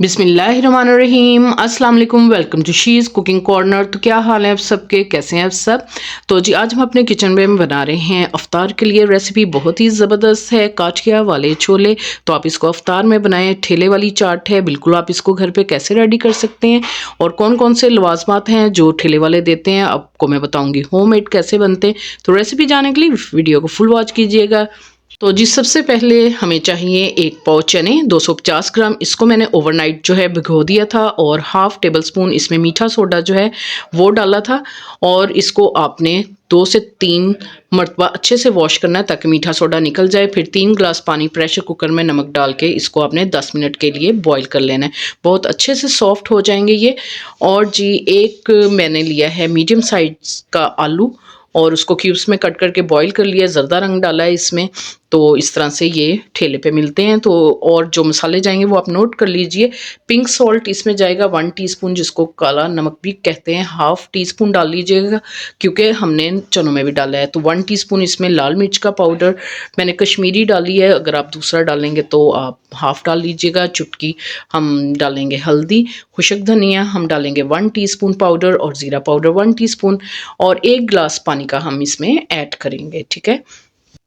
बिस्मिल्लाहिर्रहमानिर्रहीम अस्सलाम वालेकुम। Welcome to She's Cooking Corner. तो क्या हाल है आप सबके, कैसे हैं आप सब। तो जी आज हम अपने किचन में बना रहे हैं अफ्तार के लिए रेसिपी बहुत ही ज़बरदस्त है, काठिया वाले छोले। तो आप इसको अफ्तार में बनाएं। ठेले वाली चाट है, बिल्कुल आप इसको घर पे कैसे रेडी कर सकते हैं और कौन कौन से लवाजमात हैं जो ठेले वाले देते हैं आपको मैं बताऊँगी होममेड कैसे बनते हैं। तो रेसिपी जानने के लिए वीडियो को फुल वॉच कीजिएगा। तो जी सबसे पहले हमें चाहिए एक पाव चने 250 ग्राम। इसको मैंने ओवरनाइट जो है भिगो दिया था और हाफ टेबल स्पून इसमें मीठा सोडा जो है वो डाला था। और इसको आपने 2 से 3 मरतबा अच्छे से वॉश करना है ताकि मीठा सोडा निकल जाए। फिर 3 ग्लास पानी प्रेशर कुकर में नमक डाल के इसको आपने 10 मिनट के लिए बॉईल कर लेना है। बहुत अच्छे से सॉफ्ट हो जाएंगे ये। और जी एक मैंने लिया है मीडियम साइज का आलू और उसको क्यूब्स में कट करके बॉईल कर लिया। जर्दा रंग डाला है इसमें। तो इस तरह से ये ठेले पे मिलते हैं। तो और जो मसाले जाएंगे वो आप नोट कर लीजिए। पिंक सॉल्ट इसमें जाएगा 1 टीस्पून, जिसको काला नमक भी कहते हैं, हाफ टी स्पून डाल लीजिएगा क्योंकि हमने चनों में भी डाला है। तो 1 टीस्पून इसमें लाल मिर्च का पाउडर मैंने कश्मीरी डाली है, अगर आप दूसरा डालेंगे तो आप हाफ डाल लीजिएगा। चुटकी हम डालेंगे हल्दी, खुशक धनिया हम डालेंगे 1 टीस्पून पाउडर और ज़ीरा पाउडर 1 टीस्पून और 1 ग्लास पानी का हम इसमें ऐड करेंगे। ठीक है।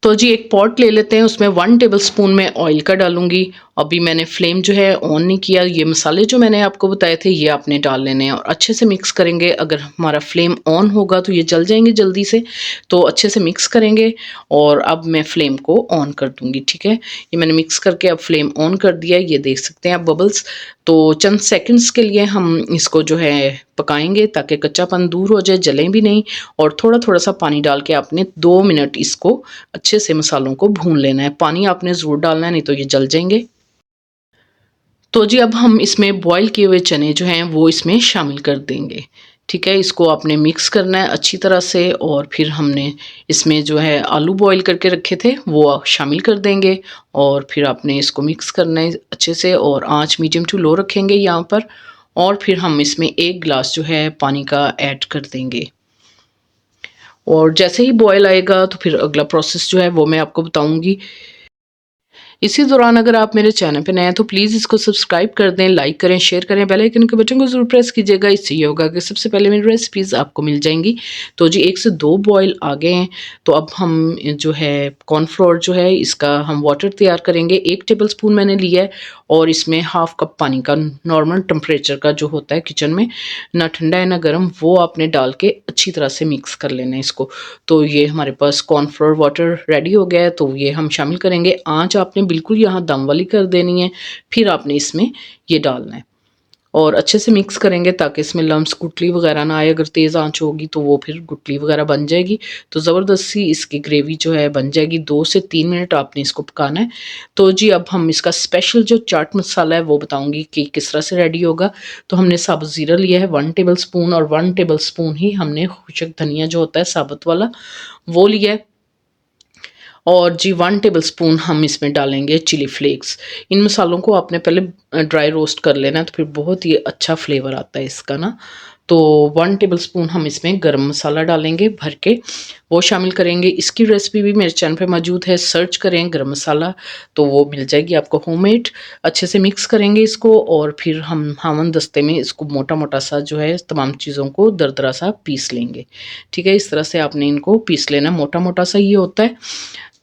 तो जी एक पॉट ले लेते हैं, उसमें 1 टेबल स्पून में ऑयल का डालूंगी। अभी मैंने फ्लेम जो है ऑन नहीं किया। ये मसाले जो मैंने आपको बताए थे ये आपने डाल लेने हैं और अच्छे से मिक्स करेंगे। अगर हमारा फ्लेम ऑन होगा तो ये जल जाएंगे जल्दी से, तो अच्छे से मिक्स करेंगे। और अब मैं फ्लेम को ऑन कर दूंगी। ठीक है, ये मैंने मिक्स करके अब फ्लेम ऑन कर दिया। ये देख सकते हैं आप बबल्स। तो चंद सेकंड्स के लिए हम इसको जो है पकाएंगे ताकि कच्चापन दूर हो जाए, जलें भी नहीं। और थोड़ा थोड़ा सा पानी डाल के आपने 2 मिनट इसको अच्छे से मसालों को भून लेना है। पानी आपने ज़रूर डालना है, नहीं तो ये जल जाएंगे। तो जी अब हम इसमें बॉईल किए हुए चने जो हैं वो इसमें शामिल कर देंगे। ठीक है, इसको आपने मिक्स करना है अच्छी तरह से। और फिर हमने इसमें जो है आलू बॉईल करके रखे थे वो शामिल कर देंगे। और फिर आपने इसको मिक्स करना है अच्छे से और आंच मीडियम टू लो रखेंगे यहाँ पर। और फिर हम इसमें 1 गिलास जो है पानी का ऐड कर देंगे। और जैसे ही बॉयल आएगा तो फिर अगला प्रोसेस जो है वो मैं आपको बताऊंगी। इसी दौरान अगर आप मेरे चैनल पे नए हैं तो प्लीज़ इसको सब्सक्राइब कर दें, लाइक करें, शेयर करें, बेल आइकन के बटन को ज़रूर प्रेस कीजिएगा। इससे ये होगा कि सबसे पहले मेरी रेसिपीज़ आपको मिल जाएंगी। तो जी 1 से 2 बॉयल आ गए हैं। तो अब हम जो है कॉर्नफ्लोर जो है इसका हम वाटर तैयार करेंगे। 1 टेबल स्पून मैंने लिया है और इसमें हाफ कप पानी का नॉर्मल टेम्परेचर का जो होता है किचन में, ना ठंडा है ना गर्म, वो आपने डाल के अच्छी तरह से मिक्स कर लेना है इसको। तो ये हमारे पास कॉर्नफ्लोर वाटर रेडी हो गया है। तो ये हम शामिल करेंगे। आंच आपने बिल्कुल यहाँ दम वाली कर देनी है। फिर आपने इसमें ये डालना है और अच्छे से मिक्स करेंगे ताकि इसमें लम्स गुठली वगैरह ना आए। अगर तेज़ आंच होगी तो वो फिर गुठली वगैरह बन जाएगी। तो ज़बरदस्ती इसकी ग्रेवी जो है बन जाएगी। 2 से 3 मिनट आपने इसको पकाना है। तो जी अब हम इसका स्पेशल जो चाट मसाला है वो बताऊंगी कि किस तरह से रेडी होगा। तो हमने साबुत ज़ीरा लिया है 1 टेबल स्पून और 1 टेबल स्पून ही हमने खुशक धनिया जो होता है साबुत वाला वो लिया है। और जी 1 टेबल स्पून हम इसमें डालेंगे चिली फ्लेक्स। इन मसालों को आपने पहले ड्राई रोस्ट कर लेना है तो फिर बहुत ही अच्छा फ्लेवर आता है इसका ना। तो 1 टेबल स्पून हम इसमें गरम मसाला डालेंगे भर के, वो शामिल करेंगे। इसकी रेसिपी भी मेरे चैनल पे मौजूद है, सर्च करें गरम मसाला तो वो मिल जाएगी आपको होममेड। अच्छे से मिक्स करेंगे इसको और फिर हम हावन दस्ते में इसको मोटा मोटा सा जो है तमाम चीज़ों को दरदरा सा पीस लेंगे। ठीक है, इस तरह से आपने इनको पीस लेना, मोटा मोटा सा ये होता है।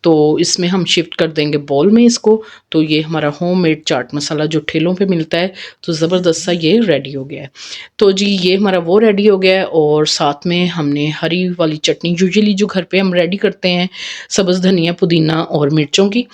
तो इसमें हम शिफ्ट कर देंगे बॉल में इसको। तो ये हमारा होममेड चाट मसाला जो ठेलों पे मिलता है, तो ज़बरदस्त सा ये रेडी हो गया है। तो जी ये हमारा वो रेडी हो गया है। और साथ में हमने हरी वाली चटनी यूजुअली जो घर पे हम रेडी करते हैं, सब्ज़ धनिया पुदीना और मिर्चों की,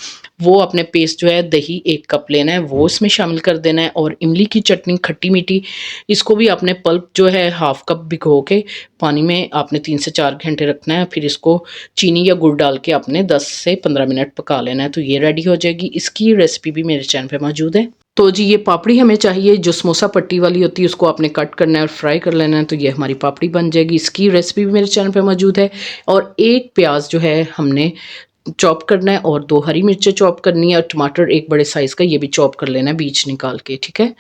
वो अपने पेस्ट जो है दही 1 कप लेना है वो इसमें शामिल कर देना है। और इमली की चटनी खट्टी मीठी, इसको भी आपने पल्प जो है हाफ कप भिगो के पानी में आपने 3 से 4 घंटे रखना है। फिर इसको चीनी या गुड़ डाल के आपने 10 से 15 मिनट पका लेना है। तो ये रेडी हो जाएगी। इसकी रेसिपी भी मेरे चैनल पे मौजूद है। तो जी ये पापड़ी हमें चाहिए जो समोसा पट्टी वाली होती है, उसको आपने कट करना है और फ्राई कर लेना है। तो ये हमारी पापड़ी बन जाएगी। इसकी रेसिपी भी मेरे चैनल पे मौजूद है। और 1 प्याज जो है हमने चॉप करना है और 2 हरी मिर्चें चॉप करनी है और टमाटर 1 बड़े साइज़ का ये भी चॉप कर लेना है बीज निकाल के। ठीक है,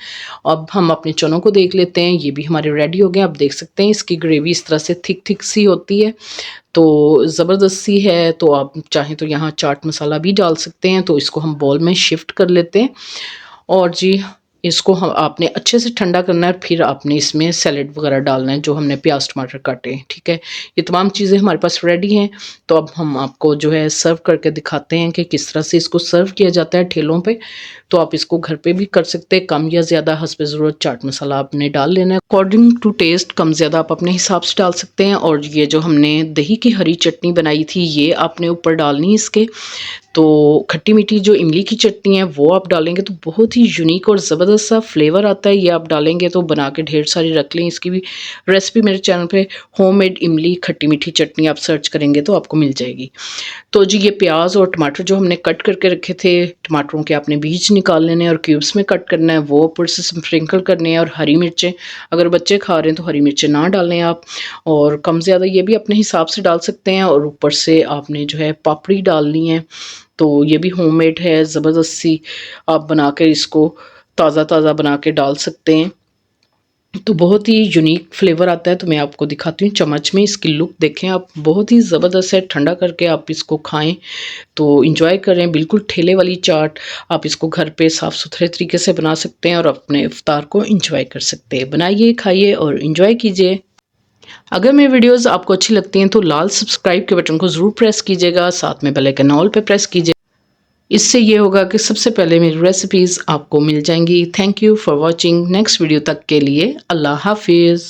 अब हम अपने चनों को देख लेते हैं। ये भी हमारे रेडी हो गए। आप देख सकते हैं इसकी ग्रेवी इस तरह से थिक थिक सी होती है, तो ज़बरदस्त सी है। तो आप चाहें तो यहाँ चाट मसाला भी डाल सकते हैं। तो इसको हम बॉल में शिफ्ट कर लेते हैं। और जी इसको हम आपने अच्छे से ठंडा करना है, फिर आपने इसमें सैलेड वगैरह डालना है जो हमने प्याज टमाटर काटे हैं, ठीक है। ये तमाम चीज़ें हमारे पास रेडी हैं। तो अब हम आपको जो है सर्व करके दिखाते हैं कि किस तरह से इसको सर्व किया जाता है ठेलों पे। तो आप इसको घर पे भी कर सकते हैं, कम या ज़्यादा हस्बे ज़रूरत चाट मसाला आपने डाल लेना है अकॉर्डिंग टू टेस्ट, कम ज़्यादा आप अपने हिसाब से डाल सकते हैं। और ये जो हमने दही की हरी चटनी बनाई थी ये आपने ऊपर डालनी है इसके। तो खट्टी मीठी जो इमली की चटनी है वो आप डालेंगे तो बहुत ही यूनिक और ज़बरदस्त सा फ्लेवर आता है। ये आप डालेंगे तो बना के ढेर सारी रख लें। इसकी भी रेसिपी मेरे चैनल पे होममेड इमली खट्टी मीठी चटनी आप सर्च करेंगे तो आपको मिल जाएगी। तो जी ये प्याज और टमाटर जो हमने कट करके रखे थे, टमाटरों के आपने बीज निकाल लेने और क्यूब्स में कट करना है, वो ऊपर से स्प्रिंकल करने हैं। और हरी मिर्चें अगर बच्चे खा रहे हैं तो हरी मिर्चें ना डालें आप, और कम ज़्यादा ये भी अपने हिसाब से डाल सकते हैं। और ऊपर से आपने जो है पापड़ी डालनी है। तो ये भी होममेड है, ज़बरदस्त सी आप बना कर इसको ताज़ा ताज़ा बना के डाल सकते हैं। तो बहुत ही यूनिक फ्लेवर आता है। तो मैं आपको दिखाती हूँ चम्मच में, इसकी लुक देखें आप, बहुत ही ज़बरदस्त है। ठंडा करके आप इसको खाएं तो इंजॉय करें, बिल्कुल ठेले वाली चाट। आप इसको घर पे साफ़ सुथरे तरीके से बना सकते हैं और अपने इफ्तार को इंजॉय कर सकते हैं। बनाइए, खाइए और इंजॉय कीजिए। अगर मेरी वीडियोस आपको अच्छी लगती हैं तो लाल सब्सक्राइब के बटन को ज़रूर प्रेस कीजिएगा, साथ में बेल आइकन ऑल पे प्रेस कीजिए। इससे ये होगा कि सबसे पहले मेरी रेसिपीज़ आपको मिल जाएंगी। Thank you for watching. Next video तक के लिए अल्लाह हाफिज़।